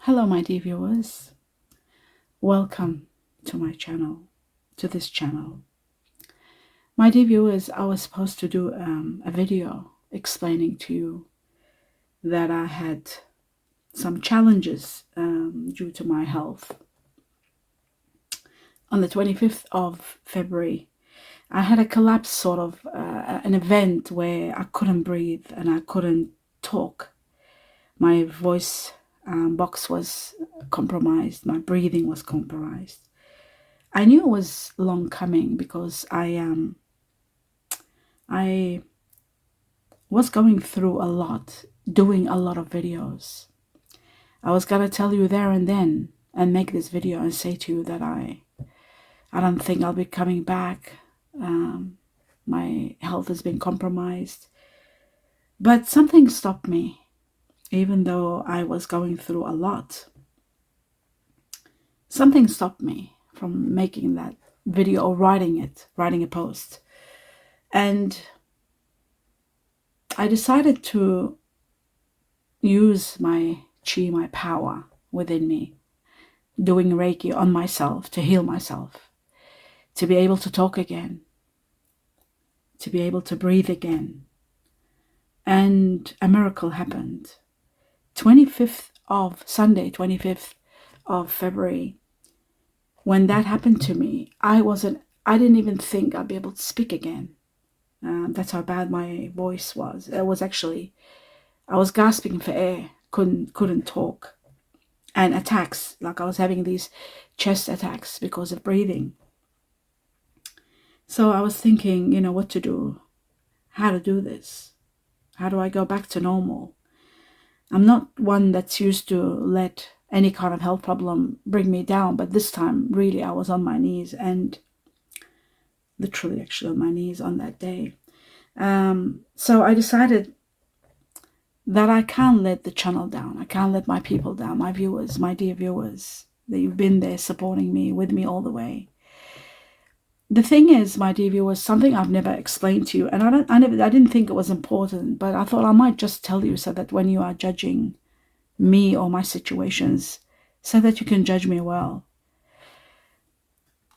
Hello, my dear viewers. Welcome to my channel, to this channel. My dear viewers, I was supposed to do a video explaining to you that I had some challenges due to my health. On the 25th of February, I had a collapse, sort of an event where I couldn't breathe and I couldn't talk. My voice box was compromised. My breathing was compromised. I knew it was long coming because I was going through a lot, doing a lot of videos. I was gonna tell you there and then and make this video and say to you that I don't think I'll be coming back. My health has been compromised, but something stopped me. Even though I was going through a lot, something stopped me from making that video or writing a post. And I decided to use my chi, my power within me, doing Reiki on myself to heal myself, to be able to talk again, to be able to breathe again. And a miracle happened. 25th of February, when that happened to me, I didn't even think I'd be able to speak again. That's how bad my voice was. It was actually, I was gasping for air, couldn't talk. And attacks, like I was having these chest attacks because of breathing. So I was thinking, what to do, how to do this. How do I go back to normal? I'm not one that's used to let any kind of health problem bring me down, but this time really I was on my knees, and literally actually on my knees on that day. So I decided that I can't let the channel down. I can't let my people down, my viewers, my dear viewers, that you've been there supporting me, with me all the way. The thing is, my dear viewers, something I've never explained to you, and I didn't think it was important, but I thought I might just tell you so that when you are judging me or my situations, so that you can judge me well.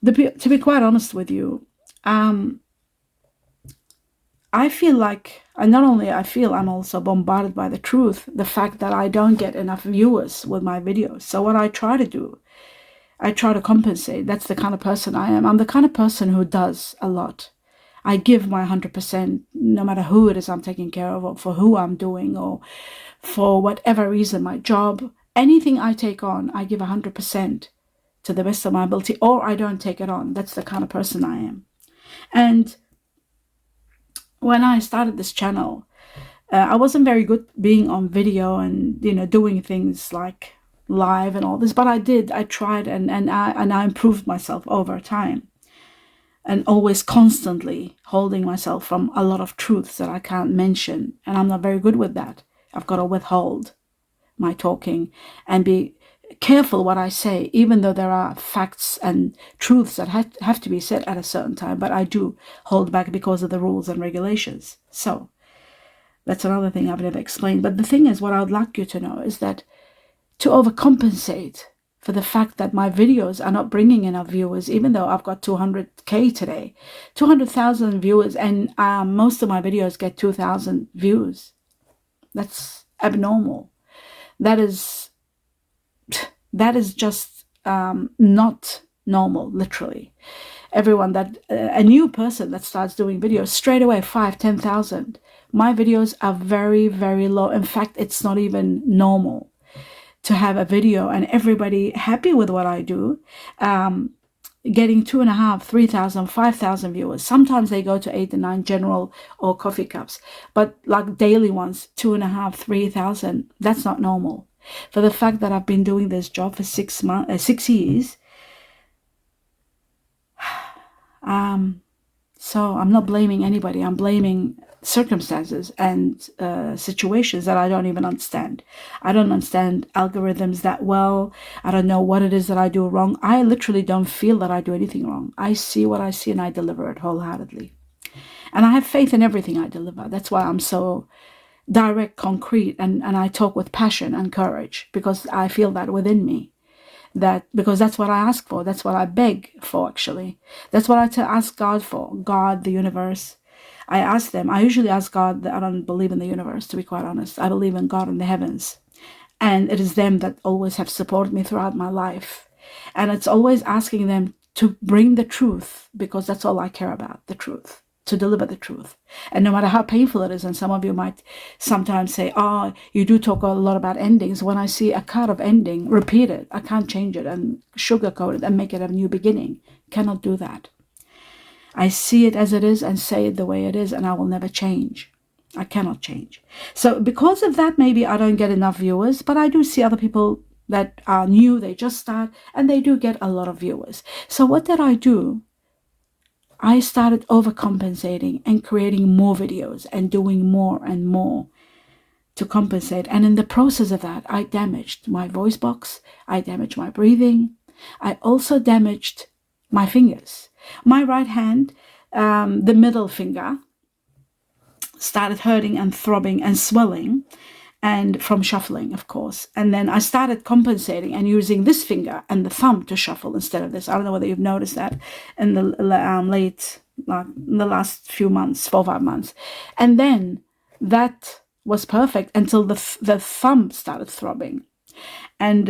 To be quite honest with you, I feel like, and not only I feel, I'm also bombarded by the truth, the fact that I don't get enough viewers with my videos. So what I try to do, I try to compensate. That's the kind of person I am. I'm the kind of person who does a lot. I give my 100%, no matter who it is I'm taking care of, or for who I'm doing, or for whatever reason, my job, anything I take on, I give 100% to the best of my ability, or I don't take it on. That's the kind of person I am. And when I started this channel, I wasn't very good being on video and, doing things like live and all this, but I tried, and I improved myself over time, and always constantly holding myself from a lot of truths that I can't mention, and I'm not very good with that. I've got to withhold my talking and be careful what I say, even though there are facts and truths that have to be said at a certain time, but I do hold back because of the rules and regulations. So that's another thing I've never explained. But the thing is, what I would like you to know is that to overcompensate for the fact that my videos are not bringing enough viewers, even though I've got 200K today, 200,000 viewers, and most of my videos get 2,000 views. That's abnormal. That is just not normal, literally. Everyone a new person that starts doing videos, straight away 5,000-10,000. My videos are very, very low. In fact, it's not even normal to have a video and everybody happy with what I do, getting 2,500, 3,000, 5,000 viewers. Sometimes they go to 8 and 9 general or coffee cups, but like daily ones, 2,500, 3,000. That's not normal. For the fact that I've been doing this job for 6 years, so I'm not blaming anybody. I'm blaming circumstances and situations that I don't even understand. I don't understand algorithms that well. I don't know what it is that I do wrong. I literally don't feel that I do anything wrong. I see what I see and I deliver it wholeheartedly. And I have faith in everything I deliver. That's why I'm so direct, concrete, and I talk with passion and courage because I feel that within me. Because that's what I ask for. That's what I beg for, actually. That's what I ask God for. God, the universe. I ask them. I usually ask God. I don't believe in the universe, to be quite honest. I believe in God in the heavens. And it is them that always have supported me throughout my life. And it's always asking them to bring the truth, because that's all I care about, the truth, to deliver the truth. And no matter how painful it is, and some of you might sometimes say, oh, you do talk a lot about endings. When I see a card of ending, repeat it. I can't change it and sugarcoat it and make it a new beginning. Cannot do that. I see it as it is and say it the way it is, and I will never change. I cannot change. So because of that, maybe I don't get enough viewers, but I do see other people that are new, they just start, and they do get a lot of viewers. So what did I do? I started overcompensating and creating more videos and doing more and more to compensate. And in the process of that, I damaged my voice box. I damaged my breathing. I also damaged my fingers. My right hand, the middle finger, started hurting and throbbing and swelling, and from shuffling, of course. And then I started compensating and using this finger and the thumb to shuffle instead of this. I don't know whether you've noticed that in the in the last few months, 4 or 5 months. And then that was perfect until the thumb started throbbing. And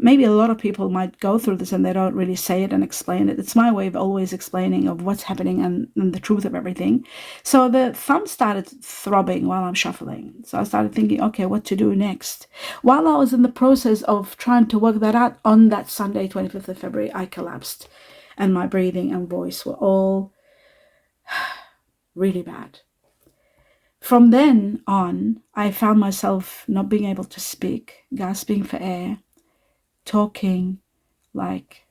maybe a lot of people might go through this and they don't really say it and explain it. It's my way of always explaining of what's happening and the truth of everything. So the thumb started throbbing while I'm shuffling. So I started thinking, okay, what to do next? While I was in the process of trying to work that out, on that Sunday, 25th of February, I collapsed. And my breathing and voice were all really bad. From then on, I found myself not being able to speak, gasping for air, talking like,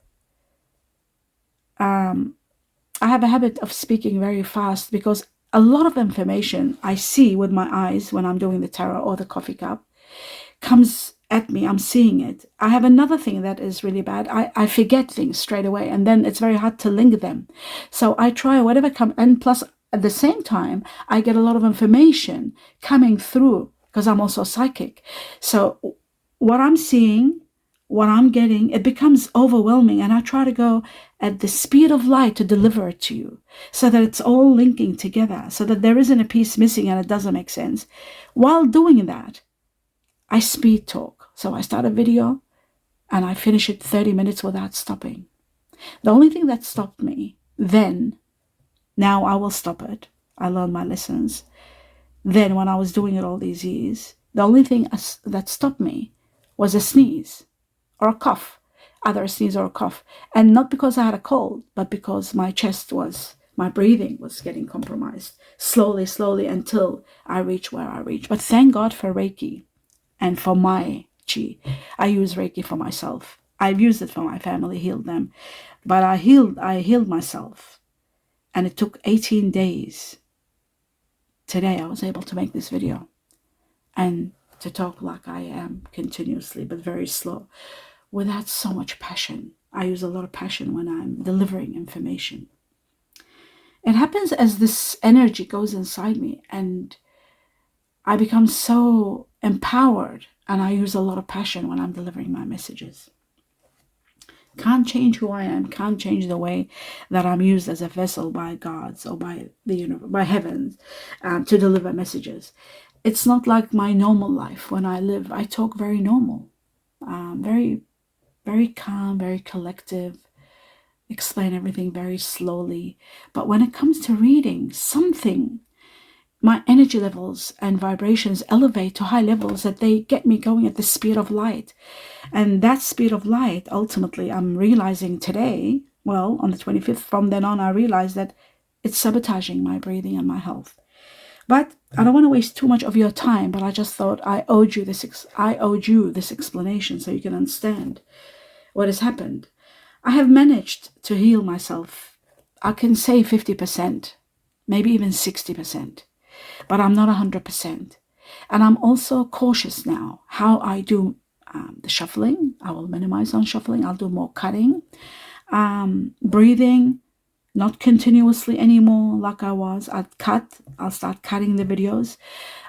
I have a habit of speaking very fast because a lot of information I see with my eyes when I'm doing the tarot or the coffee cup comes at me. I'm seeing it. I have another thing that is really bad. I forget things straight away, and then it's very hard to link them. So I try whatever comes, and plus at the same time, I get a lot of information coming through because I'm also psychic. So what I'm seeing, what I'm getting, it becomes overwhelming, and I try to go at the speed of light to deliver it to you so that it's all linking together, so that there isn't a piece missing and it doesn't make sense. While doing that, I speed talk. So I start a video and I finish it 30 minutes without stopping. The only thing that stopped me then, now I will stop it. I learned my lessons. Then when I was doing it all these years, the only thing that stopped me was a sneeze or a cough, either a sneeze or a cough. And not because I had a cold, but because my breathing was getting compromised slowly until I reach where I reach. But thank God for Reiki and for my chi. I use Reiki for myself. I've used it for my family, healed them. But I healed myself. And it took 18 days. Today I was able to make this video and to talk like I am continuously, but very slow, without so much passion. I use a lot of passion when I'm delivering information. It happens as this energy goes inside me and I become so empowered, and I use a lot of passion when I'm delivering my messages. Can't change who I am, can't change the way that I'm used as a vessel by gods or by the universe, by heavens, to deliver messages. It's not like my normal life. When I live, I talk very normal, very, very calm, very collective, explain everything very slowly. But when it comes to reading, my energy levels and vibrations elevate to high levels that they get me going at the speed of light. And that speed of light, ultimately, I'm realizing today, well, on the 25th, from then on, I realized that it's sabotaging my breathing and my health. But I don't want to waste too much of your time, but I just thought I owed you this explanation so you can understand what has happened. I have managed to heal myself. I can say 50%, maybe even 60%. But I'm not 100%. And I'm also cautious now how I do the shuffling. I will minimize on shuffling. I'll do more cutting, breathing, not continuously anymore like I was. I'll start cutting the videos.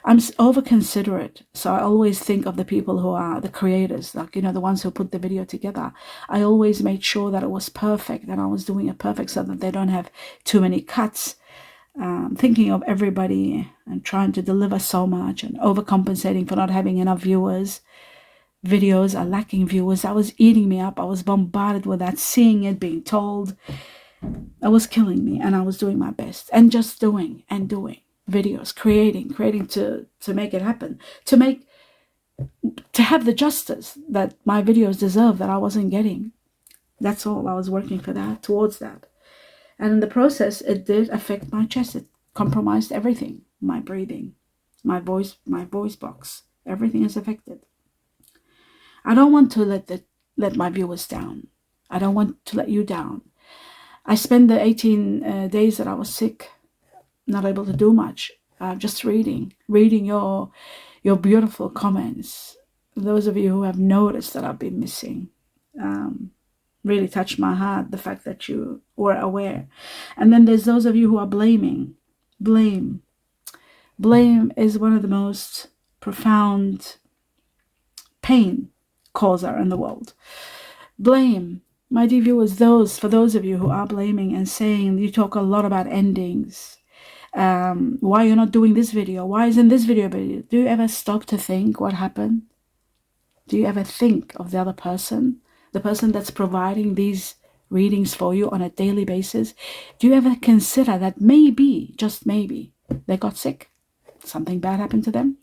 I'm over considerate, so I always think of the people who are the creators, like, the ones who put the video together. I always made sure that it was perfect and I was doing it perfect so that they don't have too many cuts. Thinking of everybody and trying to deliver so much and overcompensating for not having enough viewers. Videos are lacking viewers. That was eating me up. I was bombarded with that, seeing it, being told. It was killing me, and I was doing my best and just doing and doing videos, creating to make it happen, to have the justice that my videos deserve that I wasn't getting. That's all. I was working for that, towards that. And in the process, it did affect my chest. It compromised everything. My breathing, my voice box, everything is affected. I don't want to let my viewers down. I don't want to let you down. I spent the 18 days that I was sick, not able to do much, just reading your beautiful comments. Those of you who have noticed that I've been missing, really touched my heart, the fact that you were aware. And then there's those of you who are blaming. Blame is one of the most profound pain causer in the world. Blame, my dear viewers, for those of you who are blaming and saying, you talk a lot about endings. Why you're not doing this video? Why isn't this video? Do you ever stop to think what happened? Do you ever think of the other person? The person that's providing these readings for you on a daily basis? Do you ever consider that maybe, just maybe, they got sick? Something bad happened to them?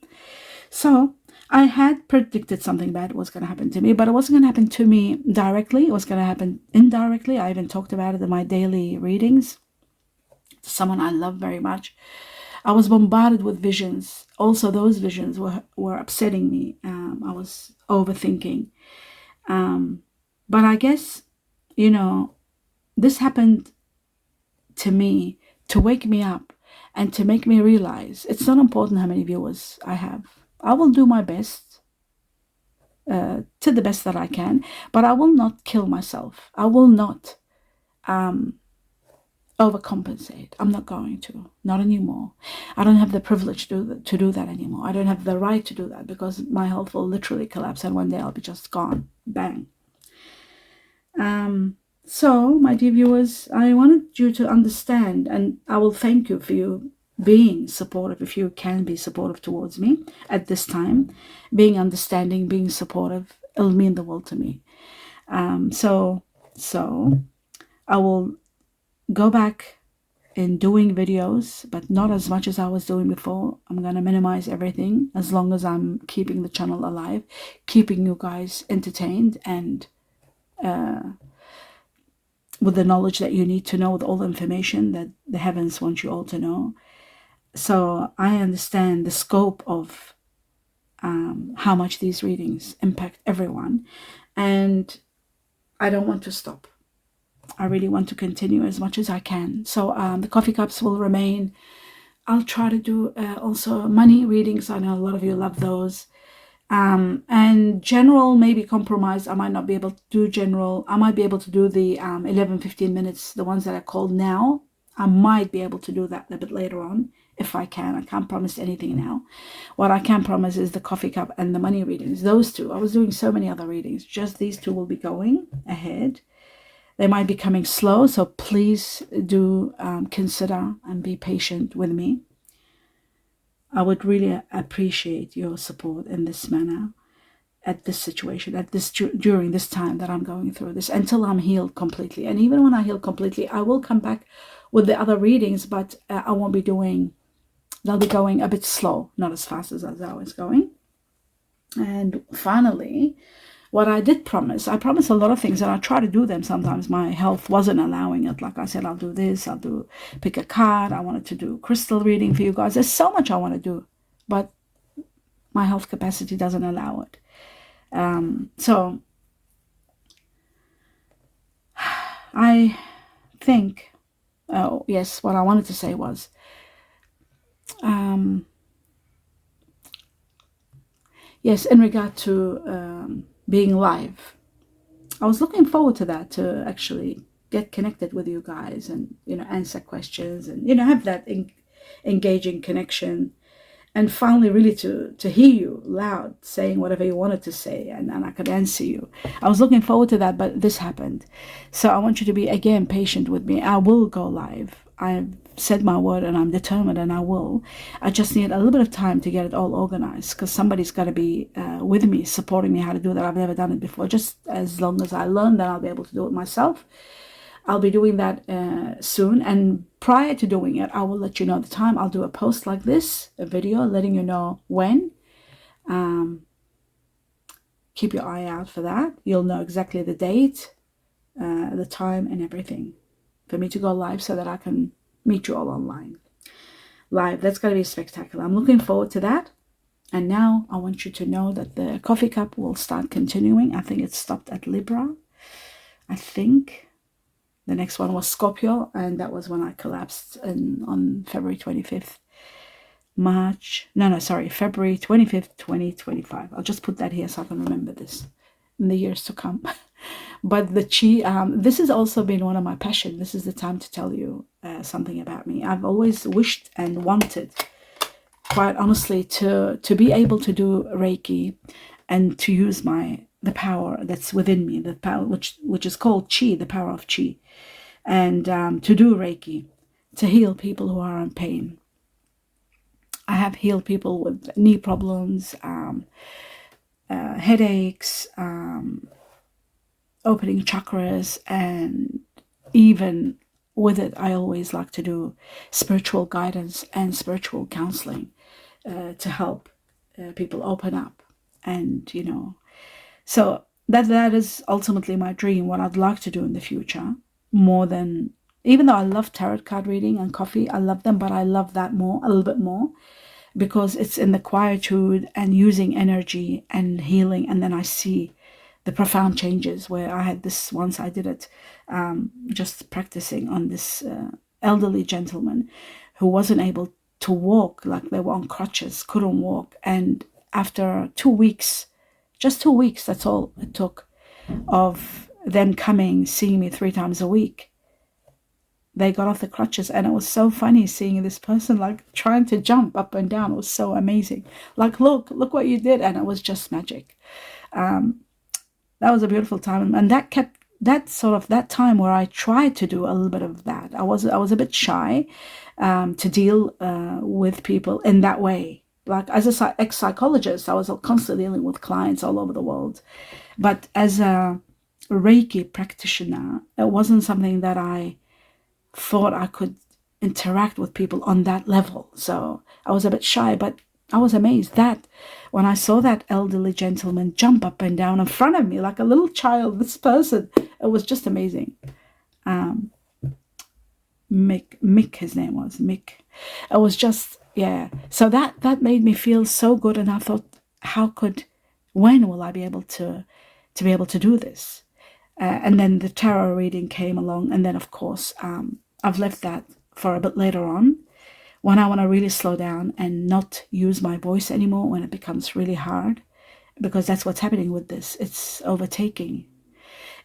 So I had predicted something bad was going to happen to me, but it wasn't going to happen to me directly. It was going to happen indirectly. I even talked about it in my daily readings. Someone I love very much. I was bombarded with visions. Also, those visions were upsetting me. I was overthinking. But I guess, this happened to me to wake me up and to make me realize it's not important how many viewers I have. I will do my best, to the best that I can, but I will not kill myself. I will not overcompensate. I'm not going to. Not anymore. I don't have the privilege to do that anymore. I don't have the right to do that because my health will literally collapse and one day I'll be just gone. Bang. So, my dear viewers, I wanted you to understand, and I will thank you for you being supportive, if you can be supportive towards me at this time. Being understanding, being supportive, it'll mean the world to me. So I will go back in doing videos, but not as much as I was doing before. I'm going to minimize everything as long as I'm keeping the channel alive, keeping you guys entertained and with the knowledge that you need to know, with all the information that the heavens want you all to know. So I understand the scope of how much these readings impact everyone, and I don't want to stop. I really want to continue as much as I can. So the coffee cups will remain. I'll try to do also money readings. I know a lot of you love those. And general, maybe compromise. I might not be able to do general. I might be able to do the 11-15 minutes, the ones that are called now. I might be able to do that a bit later on if I can. I can't promise anything now. What I can promise is the coffee cup and the money readings. Those two. I was doing so many other readings. Just these two will be going ahead. They might be coming slow, so please do consider and be patient with me. I would really appreciate your support in this manner, at this situation, during this time that I'm going through this, until I'm healed completely. And even when I heal completely, I will come back with the other readings, but I won't be doing, they'll be going a bit slow, not as fast as I was going. And finally, what I did promise, I promised a lot of things and I try to do them. Sometimes my health wasn't allowing it. Like I said, I'll do this, pick a card. I wanted to do crystal reading for you guys. There's so much I want to do, but my health capacity doesn't allow it. So I think, oh yes, what I wanted to say was, yes, in regard to being live, I was looking forward to that, to actually get connected with you guys and, answer questions and, have that engaging connection, and finally really to hear you loud saying whatever you wanted to say, and I could answer you. I was looking forward to that, but this happened. So I want you to be, again, patient with me. I will go live. I've said my word and I'm determined, and I will. I just need a little bit of time to get it all organized, because somebody's got to be with me, supporting me how to do that. I've never done it before. Just as long as I learn, then I'll be able to do it myself. I'll be doing that soon, and prior to doing it, I will let you know the time. I'll do a post like this, a video letting you know when. Keep your eye out for that. You'll know exactly the date, the time, and everything for me to go live, so that I can meet you all online. Live, that's going to be spectacular. I'm looking forward to that. And now I want you to know that the coffee cup will start continuing. I think it stopped at Libra. I think the next one was Scorpio, and that was when I collapsed on February 25th. February 25th, 2025. I'll just put that here so I can remember this in the years to come. But the chi, this has also been one of my passions. This is the time to tell you something about me. I've always wished and wanted, quite honestly, to be able to do Reiki and to use the power that's within me, the power which is called chi, the power of chi, and to do Reiki, to heal people who are in pain. I have healed people with knee problems, headaches, opening chakras, and even with it, I always like to do spiritual guidance and spiritual counseling to help people open up. And, so that is ultimately my dream, what I'd like to do in the future, more than, even though I love tarot card reading and coffee, I love them, but I love that a little bit more, because it's in the quietude and using energy and healing. And then I see the profound changes, where I had this once, I did it just practicing on this elderly gentleman who wasn't able to walk, like they were on crutches, couldn't walk. And after 2 weeks, just 2 weeks, that's all it took, of them coming, seeing me 3 times a week, they got off the crutches. And it was so funny seeing this person like trying to jump up and down. It was so amazing. Like, look what you did. And it was just magic. That was a beautiful time. And that kept that time where I tried to do a little bit of that. I was a bit shy to deal with people in that way. Like, as an ex-psychologist, I was constantly dealing with clients all over the world. But as a Reiki practitioner, it wasn't something that I thought I could interact with people on that level. So I was a bit shy, but I was amazed that when I saw that elderly gentleman jump up and down in front of me like a little child, this person, it was just amazing. Mick, his name was Mick. It was just, yeah. So that made me feel so good. And I thought, when will I be able to do this? And then the tarot reading came along. And then, of course, I've left that for a bit later on, when I want to really slow down and not use my voice anymore, when it becomes really hard, because that's what's happening with this. It's overtaking.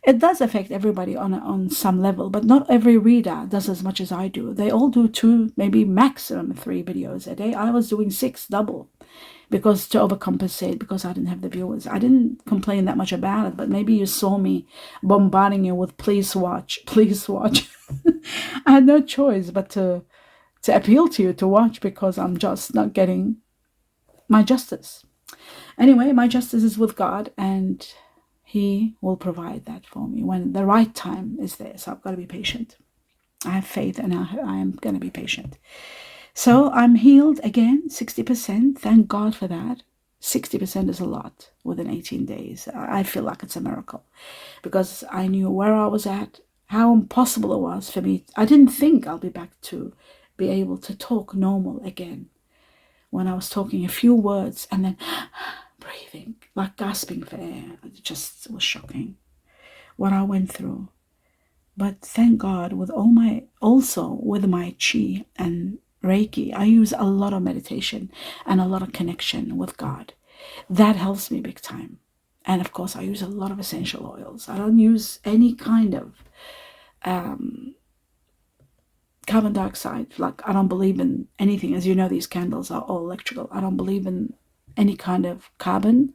It does affect everybody on some level, but not every reader does as much as I do. They all do 2, maybe maximum 3 videos a day. I was doing 6 double, because to overcompensate, because I didn't have the viewers. I didn't complain that much about it, but maybe you saw me bombarding you with please watch. I had no choice but to appeal to you to watch, because I'm just not getting my justice. Anyway, my justice is with God, and He will provide that for me when the right time is there. So I've got to be patient. I have faith, and I am going to be patient. So I'm healed again, 60%. Thank God for that. 60% is a lot within 18 days. I feel like it's a miracle, because I knew where I was at, how impossible it was for me. I didn't think I'll be back to be able to talk normal again. When I was talking a few words and then breathing, like gasping for air, it just was shocking what I went through. But thank God, also with my chi and Reiki, I use a lot of meditation and a lot of connection with God. That helps me big time. And of course, I use a lot of essential oils. I don't use any kind of carbon dioxide. Like, I don't believe in anything. As you know, these candles are all electrical. I don't believe in any kind of carbon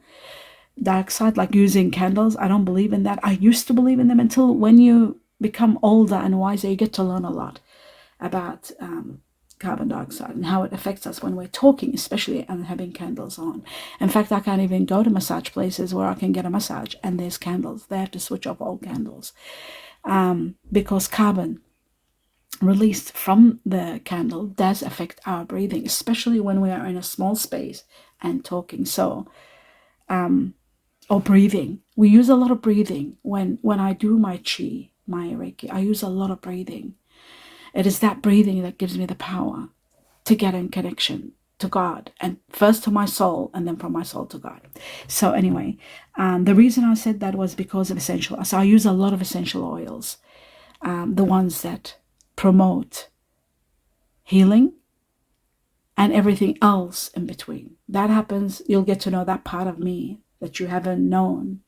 dioxide, like using candles. I don't believe in that. I used to believe in them until when you become older and wiser, you get to learn a lot about carbon dioxide and how it affects us when we're talking, especially and having candles on. In fact, I can't even go to massage places where I can get a massage and there's candles. They have to switch off all candles because carbon released from the candle does affect our breathing, especially when we are in a small space and talking. So, or breathing. We use a lot of breathing when I do my chi, my Reiki. I use a lot of breathing. It is that breathing that gives me the power to get in connection to God, and first to my soul, and then from my soul to God. So anyway, the reason I said that was because of essential. So I use a lot of essential oils, the ones that promote healing and everything else in between. That happens, you'll get to know that part of me that you haven't known.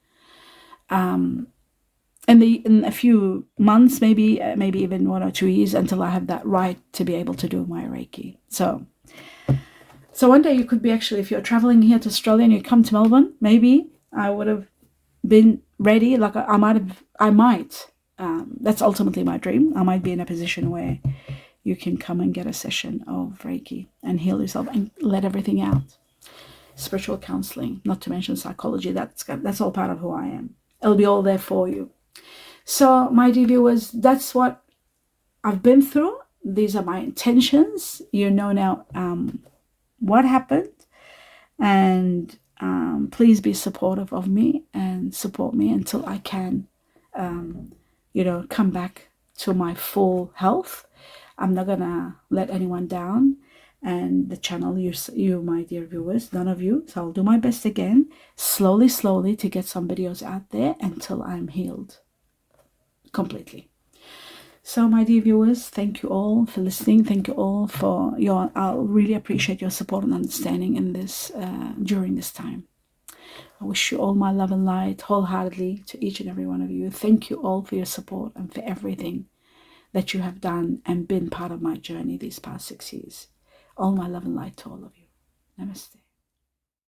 In a few months, maybe even 1 or 2 years, until I have that right to be able to do my Reiki. So one day you could be, actually, if you're traveling here to Australia and you come to Melbourne, maybe I would have been ready. Like I might. That's ultimately my dream. I might be in a position where you can come and get a session of Reiki and heal yourself and let everything out. Spiritual counseling, not to mention psychology. That's all part of who I am. It'll be all there for you. So, my dear viewers, that's what I've been through. These are my intentions. You know now what happened. And please be supportive of me and support me until I can, come back to my full health. I'm not going to let anyone down. And the channel, you, my dear viewers, none of you. So I'll do my best again, slowly, to get some videos out there until I'm healed completely. So, my dear viewers, thank you all for listening. Thank you all for I'll really appreciate your support and understanding in this during this time. I wish you all my love and light wholeheartedly to each and every one of you. Thank you all for your support and for everything that you have done and been part of my journey these past 6 years. All my love and light to all of you. Namaste.